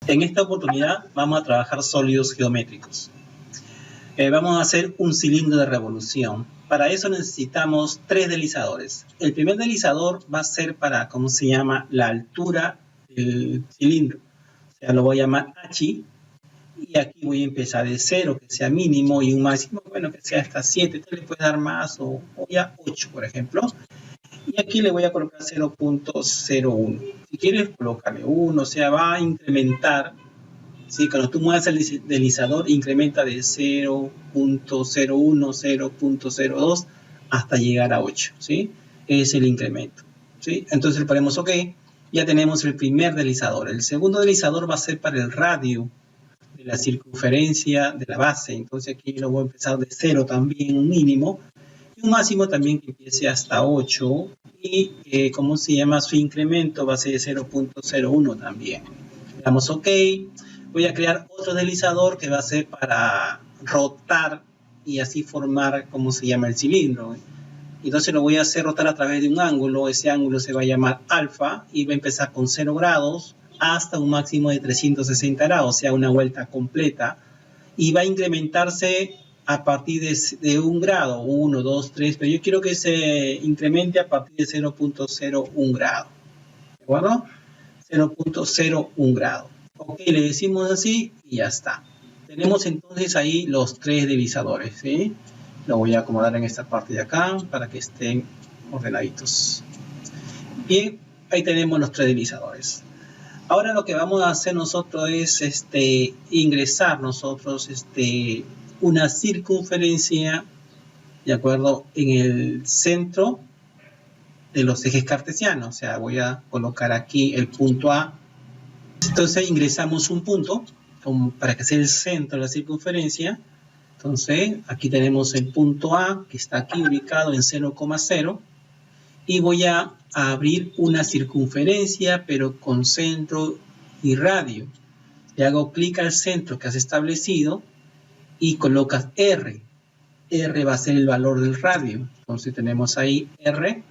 En esta oportunidad vamos a trabajar sólidos geométricos. Vamos a hacer un cilindro de revolución. Para eso necesitamos 3 deslizadores. El primer deslizador va a ser para, ¿cómo se llama?, la altura del cilindro. O sea, lo voy a llamar H. Y aquí voy a empezar de 0, que sea mínimo, y un máximo, bueno, que sea hasta 7. Entonces le puedes dar más o ya 8, por ejemplo. Y aquí le voy a colocar 0.01. Si quieres, colocarle 1, o sea, va a incrementar. ¿Sí? Cuando tú muevas el deslizador, incrementa de 0.01, 0.02 hasta llegar a 8. ¿Sí? Es el incremento. ¿Sí? Entonces le ponemos OK. Ya tenemos el primer deslizador. El segundo deslizador va a ser para el radio de la circunferencia de la base. Entonces aquí lo voy a empezar de 0 también, un mínimo. Y un máximo también que empiece hasta 8. Y, ¿cómo se llama? Su incremento va a ser de 0.01 también. Le damos OK. Voy a crear otro deslizador que va a ser para rotar y así formar, ¿cómo se llama?, el cilindro. Entonces lo voy a hacer rotar a través de un ángulo. Ese ángulo se va a llamar alfa y va a empezar con 0 grados hasta un máximo de 360 grados, o sea, una vuelta completa. Y va a incrementarse a partir de 1 grado, 1, 2, 3, pero yo quiero que se incremente a partir de 0.01 grado. ¿De acuerdo? 0.01 grado. OK, le decimos así y ya está. Tenemos entonces ahí los 3 deslizadores, ¿sí? Lo voy a acomodar en esta parte de acá para que estén ordenaditos. Bien, ahí tenemos los 3 deslizadores. Ahora lo que vamos a hacer nosotros es ingresar nosotros una circunferencia, ¿de acuerdo?, en el centro de los ejes cartesianos. O sea, voy a colocar aquí el punto A. Entonces ingresamos un punto para que sea el centro de la circunferencia. Entonces aquí tenemos el punto A, que está aquí ubicado en 0,0. Y voy a abrir una circunferencia, pero con centro y radio. Le hago clic al centro que has establecido y colocas R. R va a ser el valor del radio. Entonces tenemos ahí R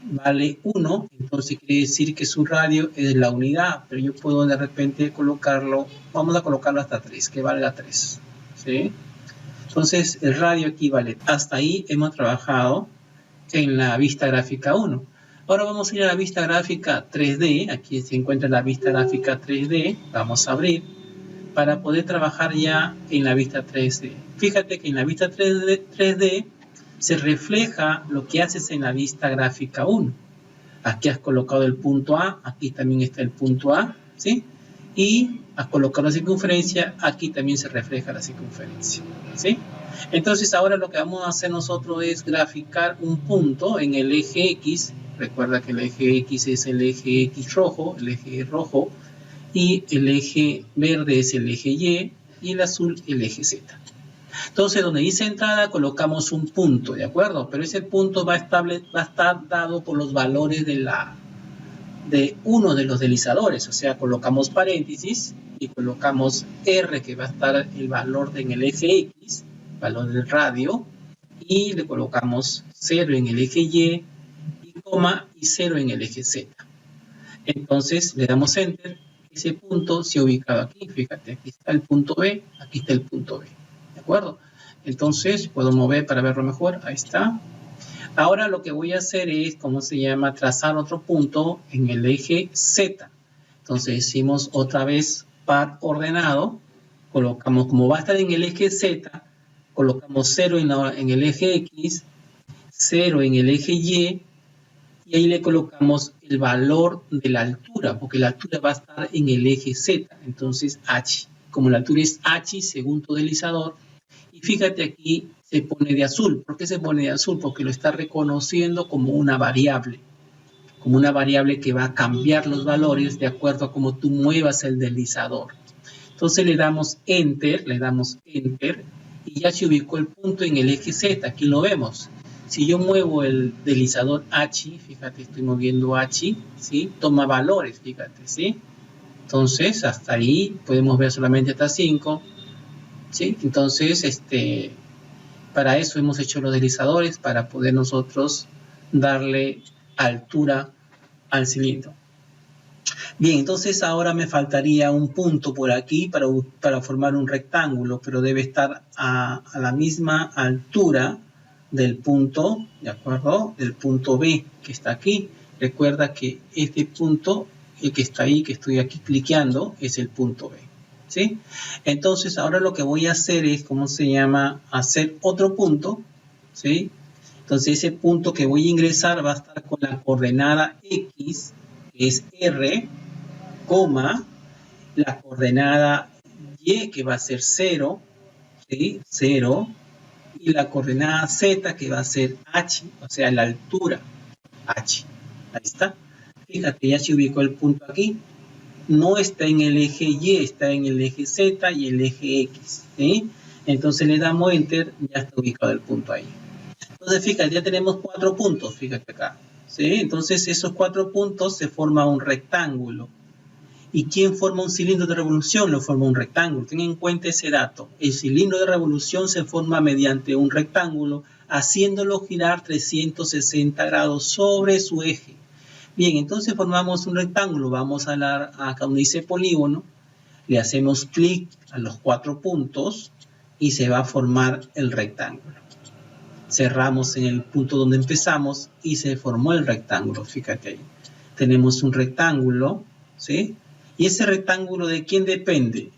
vale 1. Entonces quiere decir que su radio es la unidad. Pero yo puedo de repente colocarlo, vamos a colocarlo hasta 3, que valga 3. ¿Sí? Entonces el radio aquí vale. Hasta ahí hemos trabajado en la vista gráfica 1. Ahora vamos a ir a la vista gráfica 3D. Aquí se encuentra la vista gráfica 3D. Vamos a abrir para poder trabajar ya en la vista 3D. Fíjate que en la vista 3D se refleja lo que haces en la vista gráfica 1. Aquí has colocado el punto A, aquí también está el punto A, ¿sí? Y has colocado la circunferencia, aquí también se refleja la circunferencia, ¿sí? Entonces ahora lo que vamos a hacer nosotros es graficar un punto en el eje X. Recuerda que el eje X es el eje X rojo, el eje rojo, y el eje verde es el eje Y, y el azul el eje Z. Entonces donde dice entrada colocamos un punto, ¿de acuerdo? Pero ese punto va a estar dado por los valores de uno de los deslizadores. O sea, colocamos paréntesis y colocamos R, que va a estar el valor en el eje X, valor del radio, y le colocamos 0 en el eje Y, y coma, y 0 en el eje Z. Entonces le damos Enter. Ese punto se ha ubicado aquí. Fíjate, aquí está el punto B, aquí está el punto B. ¿De acuerdo? Entonces puedo mover para verlo mejor. Ahí está. Ahora lo que voy a hacer es, ¿cómo se llama?, trazar otro punto en el eje Z. Entonces decimos otra vez par ordenado. Colocamos, como va a estar en el eje Z, colocamos 0 en el eje X, 0 en el eje Y, y ahí le colocamos el valor de la altura, porque la altura va a estar en el eje Z. Entonces H. Como la altura es H según tu deslizador, y fíjate aquí se pone de azul. ¿Por qué se pone de azul? Porque lo está reconociendo como una variable que va a cambiar los valores de acuerdo a cómo tú muevas el deslizador. Entonces le damos Enter, y ya se ubicó el punto en el eje Z. Aquí lo vemos. Si yo muevo el deslizador H, fíjate, estoy moviendo H, ¿sí? Toma valores, fíjate, ¿sí? Entonces, hasta ahí podemos ver solamente hasta 5, ¿sí? Entonces, para eso hemos hecho los deslizadores, para poder nosotros darle altura al cilindro. Bien, entonces ahora me faltaría un punto por aquí para formar un rectángulo, pero debe estar a la misma altura del punto, ¿de acuerdo? Del punto B que está aquí. Recuerda que este punto, el que está ahí, que estoy aquí cliqueando, es el punto B, ¿sí? Entonces ahora lo que voy a hacer es, ¿cómo se llama? Hacer otro punto, ¿sí? Entonces ese punto que voy a ingresar va a estar con la coordenada X, que es R, coma, la coordenada Y, que va a ser 0, ¿sí? 0, y la coordenada Z, que va a ser H, o sea, la altura H. Ahí está. Fíjate, ya se ubicó el punto aquí. No está en el eje Y, está en el eje Z y el eje X, ¿sí? Entonces le damos Enter, ya está ubicado el punto ahí. Entonces, fíjate, ya tenemos 4 puntos, fíjate acá, ¿sí? Entonces, esos 4 puntos se forma un rectángulo. ¿Y quién forma un cilindro de revolución? Lo forma un rectángulo. Ten en cuenta ese dato. El cilindro de revolución se forma mediante un rectángulo, haciéndolo girar 360 grados sobre su eje. Bien, entonces formamos un rectángulo. Vamos a acá donde dice polígono, le hacemos clic a los 4 puntos y se va a formar el rectángulo. Cerramos en el punto donde empezamos y se formó el rectángulo. Fíjate ahí. Tenemos un rectángulo, ¿sí? ¿Y ese rectángulo de quién depende?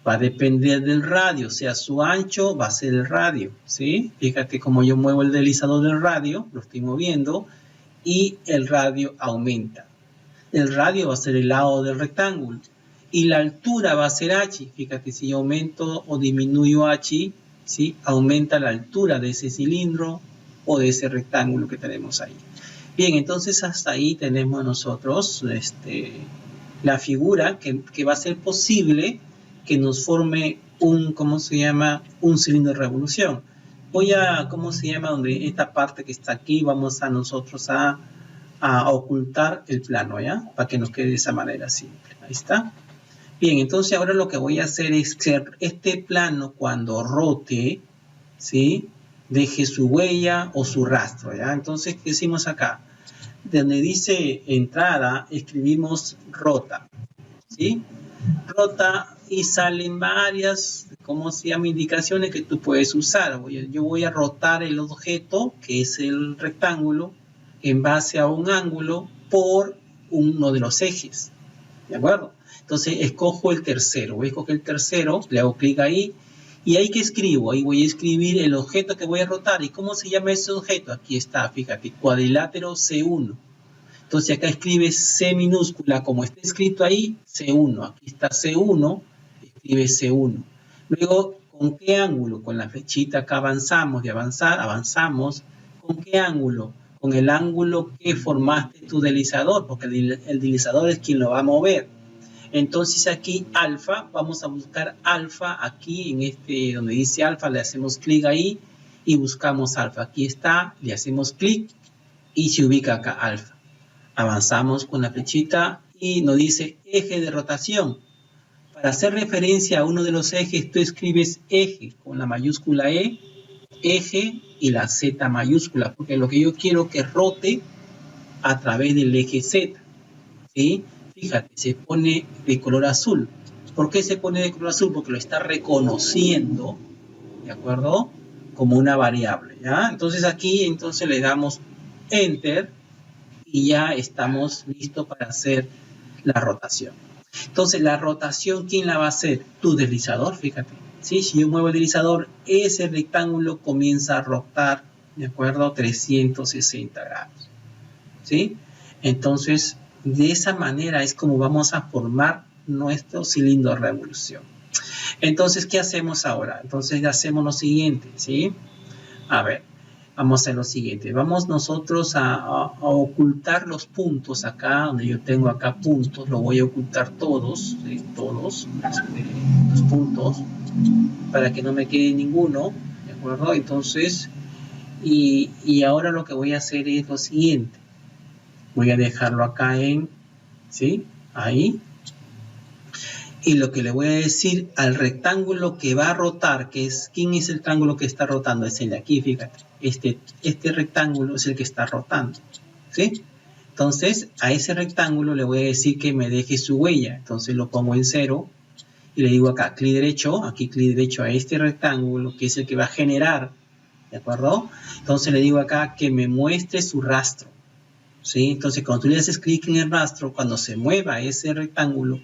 Va a depender del radio, o sea, su ancho va a ser el radio, ¿sí? Fíjate cómo yo muevo el deslizador del radio, lo estoy moviendo, y el radio aumenta. El radio va a ser el lado del rectángulo, y la altura va a ser h. Fíjate, si yo aumento o disminuyo h, ¿sí? Aumenta la altura de ese cilindro o de ese rectángulo que tenemos ahí. Bien, entonces hasta ahí tenemos nosotros la figura que va a ser posible que nos forme un, ¿cómo se llama? Un cilindro de revolución. Voy a, ¿cómo se llama? Donde esta parte que está aquí, vamos a nosotros a ocultar el plano, ¿ya? Para que nos quede de esa manera simple. Ahí está. Bien, entonces ahora lo que voy a hacer es que este plano, cuando rote, ¿sí? Deje su huella o su rastro, ¿ya? Entonces, ¿qué decimos acá? Donde dice entrada, escribimos rota, ¿sí? Rota y salen varias, ¿cómo se llama? Indicaciones que tú puedes usar. Yo voy a rotar el objeto, que es el rectángulo, en base a un ángulo por uno de los ejes, ¿de acuerdo? Entonces, escojo el tercero. Voy a escoger el tercero, le hago clic ahí. ¿Y ahí qué escribo? Ahí voy a escribir el objeto que voy a rotar. ¿Y cómo se llama ese objeto? Aquí está, fíjate, cuadrilátero C1. Entonces acá escribe C minúscula, como está escrito ahí, C1. Aquí está C1, escribe C1. Luego, ¿con qué ángulo? Con la flechita acá avanzamos, de avanzar, avanzamos. ¿Con qué ángulo? Con el ángulo que formaste tu deslizador, porque el deslizador es quien lo va a mover. Entonces aquí alfa, vamos a buscar alfa aquí en donde dice alfa, le hacemos clic ahí y buscamos alfa. Aquí está, le hacemos clic y se ubica acá alfa. Avanzamos con la flechita y nos dice eje de rotación. Para hacer referencia a uno de los ejes, tú escribes eje con la mayúscula E, eje y la Z mayúscula, porque lo que yo quiero que rote a través del eje Z, ¿sí? Fíjate, se pone de color azul. ¿Por qué se pone de color azul? Porque lo está reconociendo, ¿de acuerdo? Como una variable, ¿ya? Entonces aquí, le damos Enter y ya estamos listos para hacer la rotación. Entonces, la rotación, ¿quién la va a hacer? Tu deslizador, fíjate. ¿Sí? Si yo muevo el deslizador, ese rectángulo comienza a rotar, ¿de acuerdo? 360 grados, ¿sí? Entonces, de esa manera es como vamos a formar nuestro cilindro de revolución. Entonces, ¿qué hacemos ahora? Entonces, hacemos lo siguiente, ¿sí? A ver, vamos a hacer lo siguiente. Vamos nosotros a ocultar los puntos acá, donde yo tengo acá puntos. Lo voy a ocultar todos, ¿sí? Todos los puntos, para que no me quede ninguno, ¿de acuerdo? Entonces, y ahora lo que voy a hacer es lo siguiente. Voy a dejarlo acá ¿sí? Ahí. Y lo que le voy a decir al rectángulo que va a rotar, ¿quién es el rectángulo que está rotando? Es el de aquí, fíjate. Este rectángulo es el que está rotando, ¿sí? Entonces, a ese rectángulo le voy a decir que me deje su huella. Entonces lo pongo en 0 y le digo acá, clic derecho, aquí clic derecho a este rectángulo, que es el que va a generar, ¿de acuerdo? Entonces le digo acá que me muestre su rastro, ¿sí? Entonces, cuando tú le haces clic en el rastro, cuando se mueva ese rectángulo,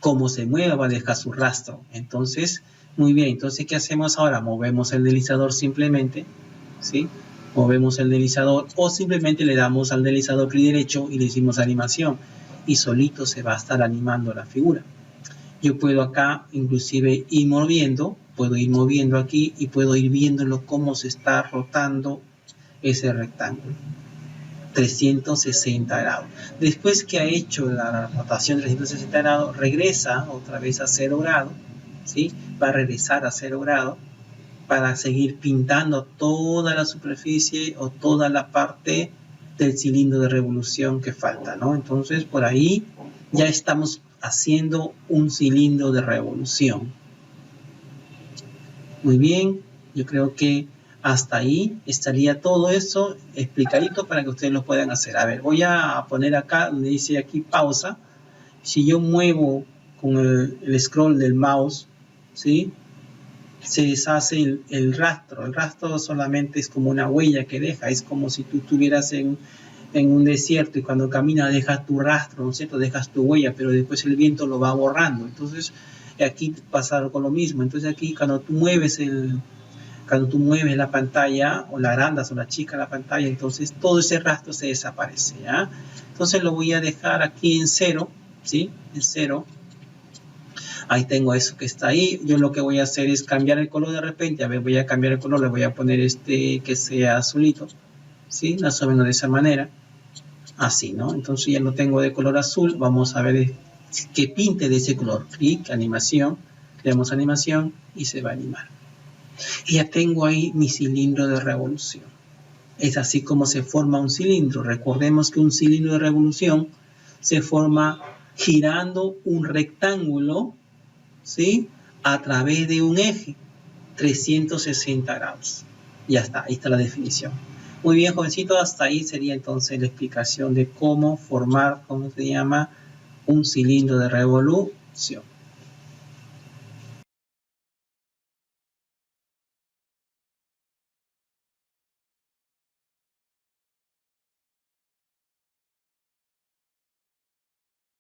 como se mueva va a dejar su rastro. Entonces, muy bien, entonces, ¿qué hacemos ahora? Movemos el deslizador simplemente, ¿sí? Movemos el deslizador o simplemente le damos al deslizador clic derecho y le decimos animación y solito se va a estar animando la figura. Yo puedo acá inclusive ir moviendo, puedo ir moviendo aquí y puedo ir viéndolo cómo se está rotando ese rectángulo. 360 grados. Después que ha hecho la rotación de 360 grados, regresa otra vez a 0 grados, ¿sí? Va a regresar a 0 grados para seguir pintando toda la superficie o toda la parte del cilindro de revolución que falta, ¿no? Entonces, por ahí ya estamos haciendo un cilindro de revolución. Muy bien, yo creo que hasta ahí estaría todo eso explicadito para que ustedes lo puedan hacer. A ver, voy a poner acá donde dice aquí pausa. Si yo muevo con el scroll del mouse, ¿sí? Se deshace el rastro. El rastro solamente es como una huella que deja. Es como si tú estuvieras en un desierto y cuando caminas dejas tu rastro, ¿no es cierto? Dejas tu huella, pero después el viento lo va borrando. Entonces, aquí pasa con lo mismo. Entonces, aquí cuando tú mueves la pantalla o la agrandas o la achicas la pantalla, entonces todo ese rastro se desaparece, ¿ya? Entonces lo voy a dejar aquí en 0, ¿sí? En 0. Ahí tengo eso que está ahí. Yo lo que voy a hacer es cambiar el color de repente. A ver, voy a cambiar el color. Le voy a poner que sea azulito, ¿sí? Más o menos de esa manera. Así, ¿no? Entonces ya lo tengo de color azul. Vamos a ver que pinte de ese color. Clic, animación. Le damos animación y se va a animar. Y ya tengo ahí mi cilindro de revolución. Es así como se forma un cilindro. Recordemos que un cilindro de revolución se forma girando un rectángulo, ¿sí? A través de un eje, 360 grados. Ya está, ahí está la definición. Muy bien, jovencito, hasta ahí sería entonces la explicación de cómo formar, ¿cómo se llama? Un cilindro de revolución.